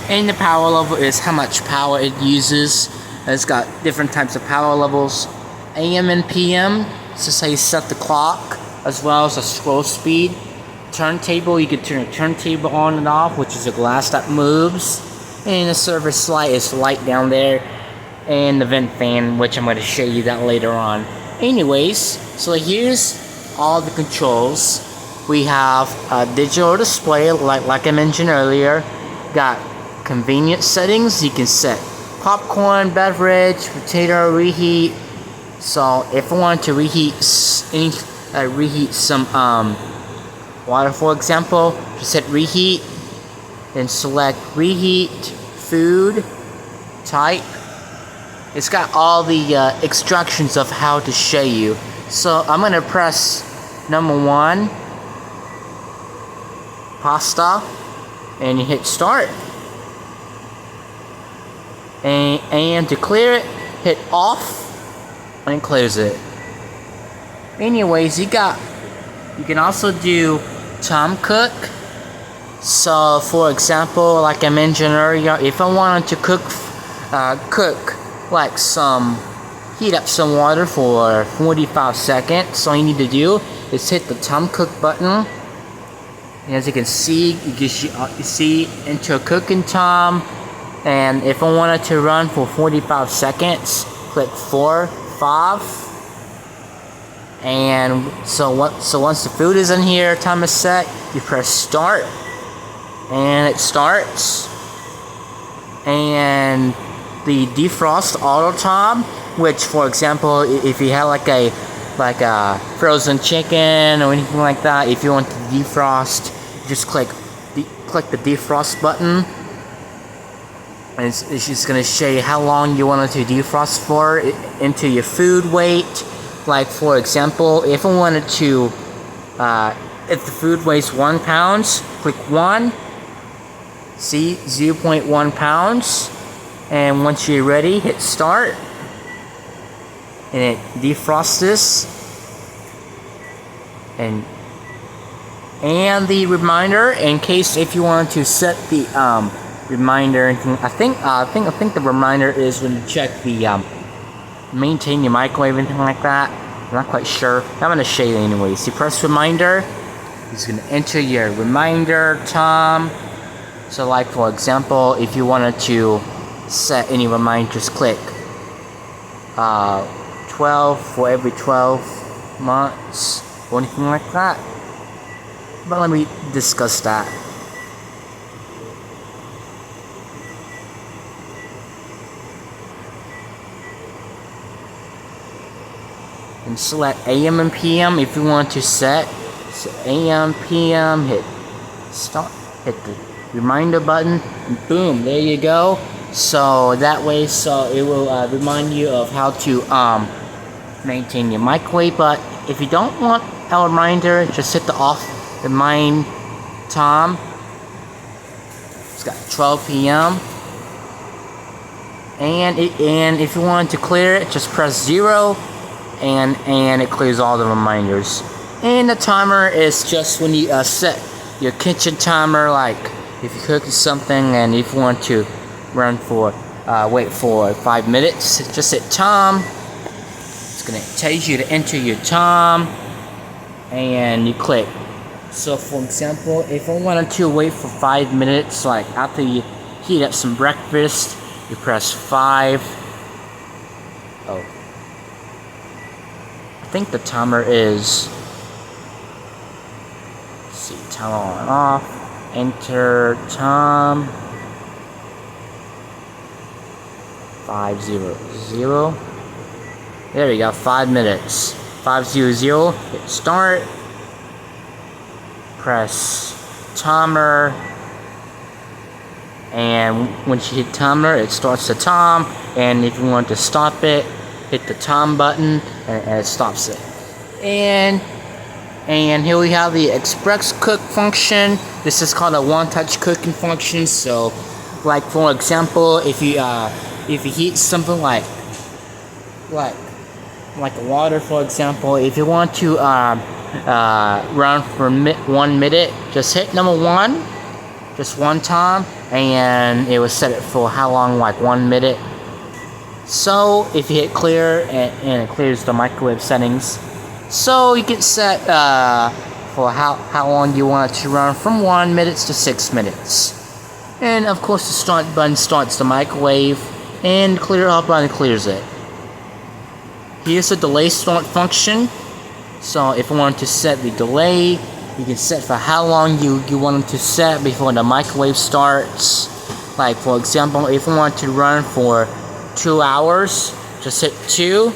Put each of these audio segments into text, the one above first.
And the power level is how much power it uses. It's got different types of power levels, AM and PM. This is how you set the clock, as well as the scroll speed. Turntable, you can turn a turntable on and off, which is a glass that moves. And the service light is light down there, and the vent fan, which I'm going to show you that later on. Anyways, so here's all the controls. We have a digital display, like I mentioned earlier. Got convenient settings. You can set popcorn, beverage, potato reheat. So if I want to reheat some water, for example, just hit reheat, then select reheat, food, type. It's got all the instructions of how to show you. So I'm gonna press number 1, pasta, and you hit start. And to clear it, hit off, and close it. Anyways, you can also do time cook. So for example, like I mentioned earlier, if I wanted to cook like heat up some water for 45 seconds, all you need to do is hit the time cook button. And as you can see, you see into cooking time. And if I wanted to run for 45 seconds, click 4, 5. And so once the food is in here, time is set, you press start, and it starts. And the defrost auto time, which for example, if you had like a frozen chicken or anything like that, if you want to defrost, just click the defrost button, and it's just gonna show you how long you want it to defrost for into your food weight. Like for example, if I wanted to, if the food weighs 1 pound, click 1, see 0.1 pounds, and once you're ready, hit start, and it defrosts this. And the reminder, in case if you want to set the reminder, I think the reminder is when you check the maintain your microwave and anything like that. I'm not quite sure. I'm gonna show you anyways. You press reminder. It's gonna enter your reminder time. So like for example, if you wanted to set any reminder, just click 12 for every 12 months or anything like that. But let me discuss that. And select AM and PM if you want to set. So AM, PM, hit start, hit the reminder button, and boom, there you go. So that way, so it will remind you of how to maintain your microwave. But if you don't want a reminder, just hit the off remind time. It's got 12 PM. And if you want to clear it, just press 0. And it clears all the reminders. And the timer is just when you set your kitchen timer, like if you're cooking something and if you want to run for wait for 5 minutes, just hit time. It's gonna tell you to enter your time, and you click. So for example, if I wanted to wait for 5 minutes, like after you heat up some breakfast, you press 5. Oh, I think the timer is, let's see, timer on and off, enter time, 500. There we go, 5 minutes, 500, hit start, press timer, and once you hit timer, it starts the time, and if you want to stop it, hit the time button, and it stops it. And here we have the express cook function. This is called a one-touch cooking function. So, like for example, if you heat something like water, for example, if you want to run for 1 minute, just hit number 1. just one time, and it will set it for how long, like 1 minute. So if you hit clear, and it clears the microwave settings, so you can set for how long you want it to run, from 1 minute to 6 minutes. And of course the start button starts the microwave, and clear off button clears it. Here's the delay start function. So if you want to set the delay, you can set for how long you want it to set before the microwave starts. Like for example, if you want to run for 2 hours, just hit 2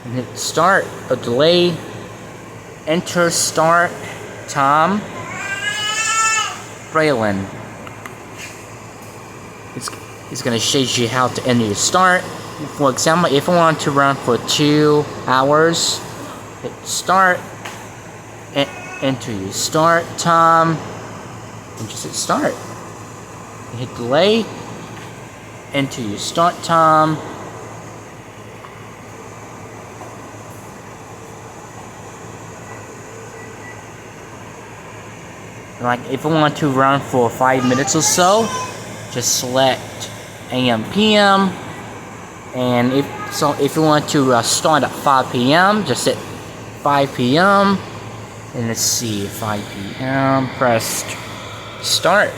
and hit start a delay. Enter start time. Braylon. It's gonna show you how to enter your start. For example, if I want to run for 2 hours, hit start, enter your start time, and just hit start. Hit delay, enter your start time, like if I want to run for 5 minutes or so, just select AM PM. And if you want to start at 5 p.m., just hit 5 p.m. and let's see, 5 p.m. press start,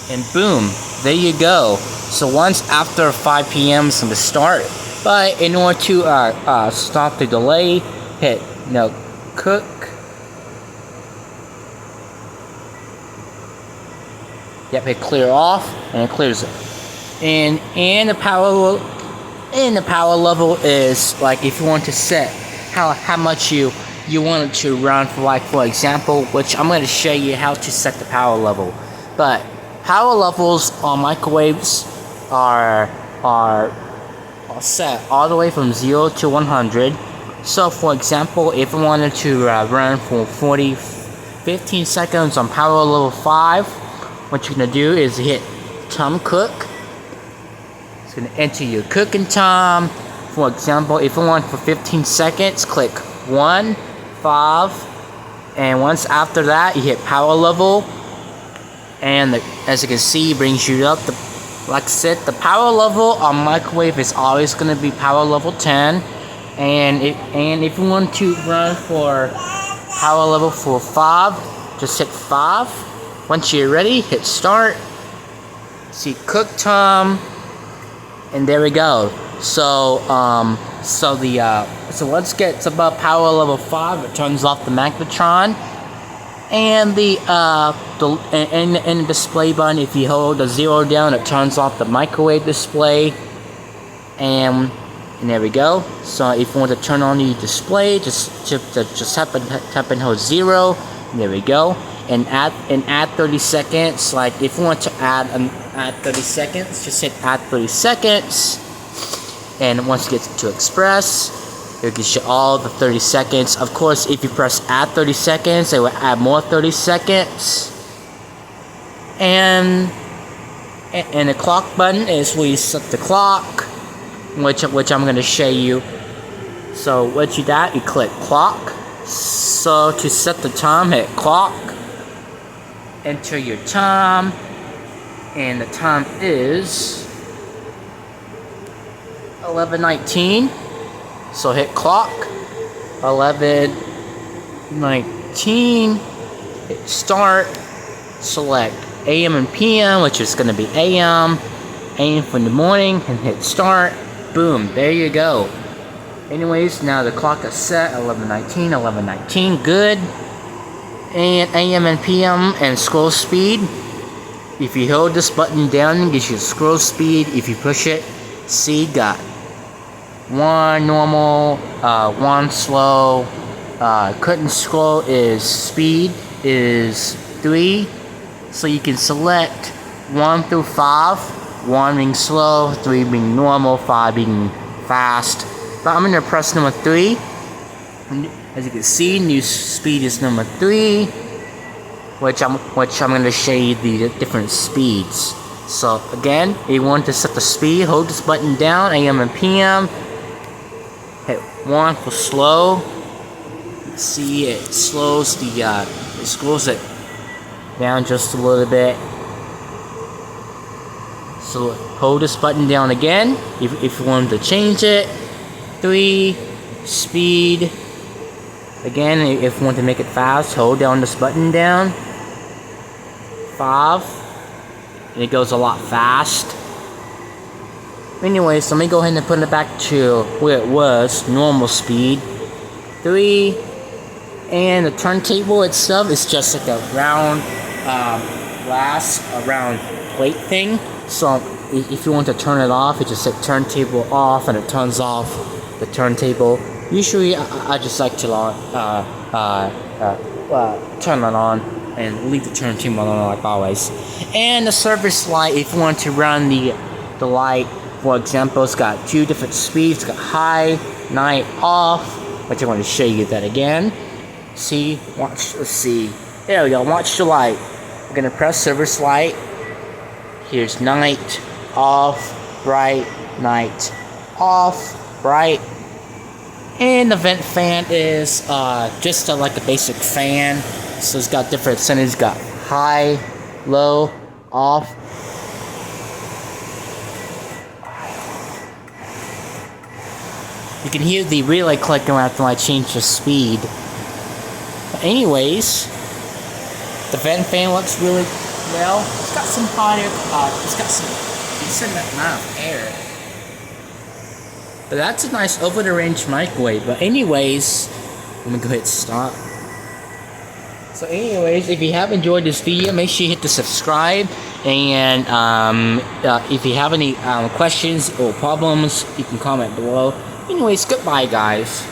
and boom, there you go. So once after 5 p.m. it's gonna start. But in order to stop the delay, hit cook. Yep, hit clear off, and it clears it. And the power level is like if you want to set how much you want it to run for, like for example, which I'm going to show you how to set the power level. But power levels on microwaves are set all the way from 0 to 100. So for example, if I wanted to run for 15 seconds on power level 5, what you're gonna do is hit time cook. It's gonna enter your cooking time. For example, if you want for 15 seconds, click 1, 5, and once after that, you hit power level, and as you can see, it brings you up. Like I said, the power level on microwave is always gonna be power level 10, and if you want to run for power level for 5, just hit 5. Once you're ready, hit start. See cook time, and there we go. So so once it gets above power level 5, it turns off the magnetron, and in the display button, if you hold the 0 down, it turns off the microwave display, and there we go. So if you want to turn on the display, just tap and hold 0. And there we go. And add 30 seconds. Like if you want to add 30 seconds, just hit add 30 seconds. And once it gets to express, it gives you all the 30 seconds. Of course, if you press add 30 seconds, it will add more 30 seconds. And the clock button is where you set the clock, which I'm going to show you. So what you got, you click clock. So to set the time, hit clock. Enter your time, and the time is 11:19. So hit clock. 11:19. Hit start. Select AM and PM, which is going to be AM. AM for the morning, and hit start. Boom. There you go. Anyways, now the clock is set. 11:19. 11:19. Good. And AM and PM and scroll speed. If you hold this button down, it gives you scroll speed. If you push it, see, got 1 normal, 1 slow. Couldn't scroll is speed is 3. So you can select 1 through 5. 1 being slow, 3 being normal, 5 being fast. But I'm gonna press number 3. As you can see, new speed is number 3, which I'm going to show you the different speeds. So again, if you want to set the speed, hold this button down, AM and PM. Hit 1 for slow. See, it slows the it scrolls it down just a little bit. So hold this button down again if you want to change it. 3, speed. Again, if you want to make it fast, hold down this button down. 5, and it goes a lot fast. Anyways, let me go ahead and put it back to where it was, normal speed. 3, and the turntable itself is just like a round glass, a round plate thing. So if you want to turn it off, you just hit turntable off, and it turns off the turntable. Usually, I just like to turn it on and leave the turntable on like always. And the service light, if you want to run the light, for example, it's got 2 different speeds. It's got high, night, off. Which I want to show you that again. See, let's see. There we go. Watch the light. We're gonna press service light. Here's night, off, bright, night, off, bright. And the vent fan is just like a basic fan. So it's got different settings. It's got high, low, off. You can hear the relay clicking after I change the speed. But anyways, the vent fan looks really well. It's got some hot air. It's got some decent amount of air. But that's a nice over-the-range microwave. But anyways, let me go ahead and stop. So anyways, if you have enjoyed this video, make sure you hit the subscribe. And if you have any questions or problems, you can comment below. Anyways, goodbye guys.